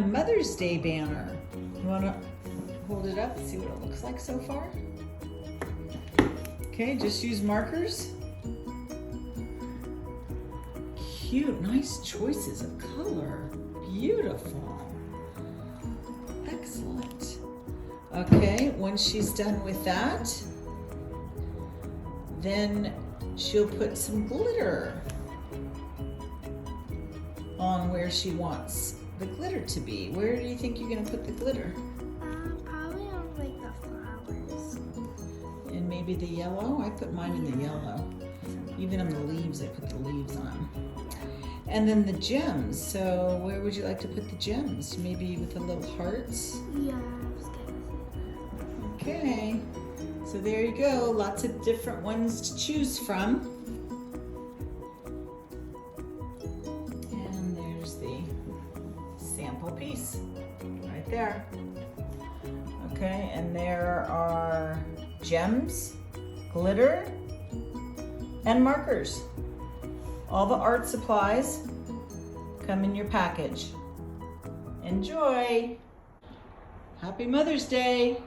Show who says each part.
Speaker 1: a Mother's Day banner. You wanna hold it up and see what it looks like so far? Okay, just use markers. Cute, nice choices of color. Beautiful. Excellent. Okay, once she's done with that, then she'll put some glitter on where she wants the glitter to be. Where do you think you're gonna put the glitter?
Speaker 2: Probably on like the flowers.
Speaker 1: And maybe the yellow? I put mine in the yellow. Even on the leaves, I put the leaves on. And then the gems. So where would you like to put the gems? Maybe with the little hearts?
Speaker 2: Yeah, I was gonna say that.
Speaker 1: Okay. So there you go. Lots of different ones to choose from. And there's the sample piece right there. Okay, and there are gems, glitter, and markers. All the art supplies come in your package. Enjoy! Happy Mother's Day!